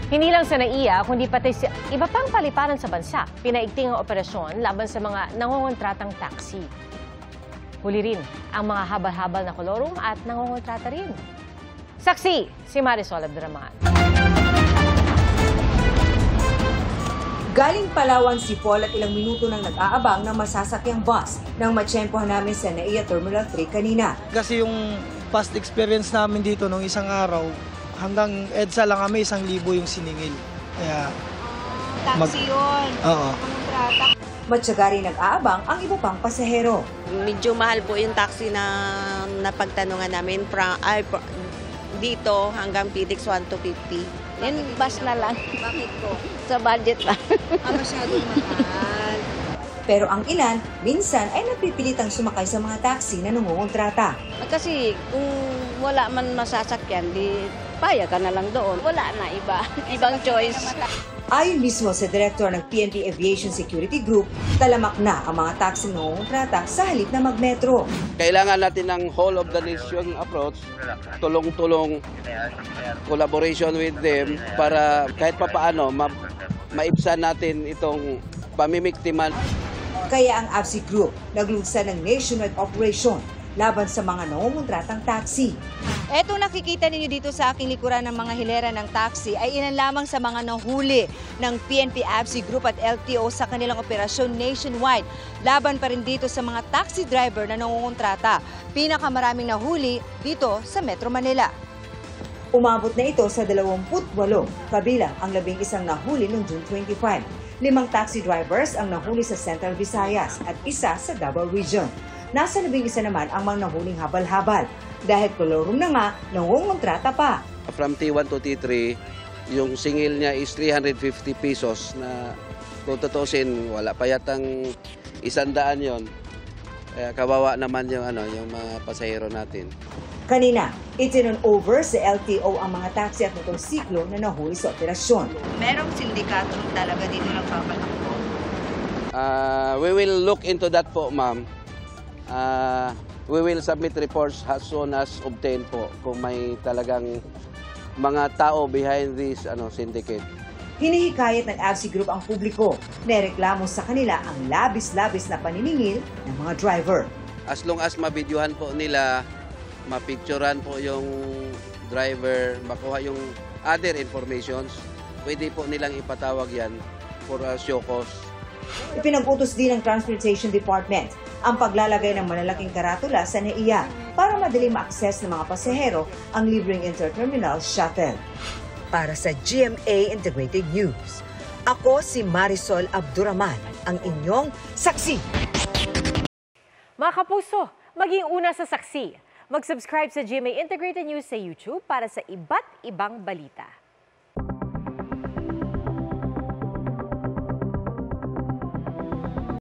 Hindi lang sa NAIA, kundi pati sa iba pang paliparan sa bansa, pinaigting ang operasyon laban sa mga nangongontratang taxi. Huli rin ang mga habal-habal na kolorum at nangongontrata rin. Saksi, si Marisol Abduraman. Galing Palawan si Paul at ilang minuto nang nag-aabang ng masasakyang bus nang matsyempohan namin sa NAIA Terminal 3 kanina. Kasi yung past experience namin dito nung isang araw, hanggang EDSA lang kami, 1,000 yung siningil. Kaya, taxi yun. Oo. Matyaga rin nag-aabang ang iba pang pasahero. Medyo mahal po yung taxi na napagtanungan namin dito hanggang PDX 1-50. Yan, bus na lang. Bakit po? Sa budget lang. Masyadong mahal. Pero ang ilan, minsan ay napipilitang sumakay sa mga taxi na nangungontrata. Kasi kung wala man masasakyan, di paya ka na lang doon. Wala na iba. Ibang choice. Ayon mismo sa direktor ng PNP Aviation Security Group, talamak na ang mga taxi na nangungontrata sa halip na magmetro. Kailangan natin ng whole of the nation approach, tulong-tulong collaboration with them para kahit papaano maibsan natin itong pamimiktiman. Kaya ang ABSI Group naglugsan ng nationwide operation laban sa mga nangungontratang taxi. Eto nakikita ninyo dito sa aking likuran ng mga hilera ng taxi ay ilan lamang sa mga nahuli ng PNP ABSI Group at LTO sa kanilang operasyon nationwide. Laban pa rin dito sa mga taxi driver na nangungontrata. Pinakamaraming nahuli dito sa Metro Manila. Umabot na ito sa 28, kabilang ang 11 nahuli noong June 25. 5 taxi drivers ang nahuli sa Central Visayas at isa sa Davao Region. Nasa 11 naman ang mga nahuling habal-habal. Dahil kolorum na nga, nangungontrata pa. From T1 to T3, yung singil niya is 350 pesos na kung tutusin, wala pa yatang 100 yon. Kaya kawawa naman yung mga pasahero natin. Kanina, itinon over sa LTO ang mga taxi at motorsiklo na nahuli sa operasyon. Merong sindikato talaga dito nagpapatakbo. We will look into that po, ma'am. We will submit reports as soon as obtained po kung may talagang mga tao behind this syndicate. Hinihikayat ng ABSI Group ang publiko na reklamo sa kanila ang labis-labis na paniningil ng mga driver. As long as mabidyohan po nila, mapicturean po yung driver, makuha yung other informations, pwede po nilang ipatawag yan for show cause. Ipinag-utos din ng Transportation Department ang paglalagay ng malalaking karatula sa NAIA para madali ma-access ng mga pasahero ang libreng interterminal shuttle. Para sa GMA Integrated News, ako si Marisol Abduraman, ang inyong saksi. Mga kapuso, maging una sa saksi. Mag-subscribe sa GMA Integrated News sa YouTube para sa iba't ibang balita.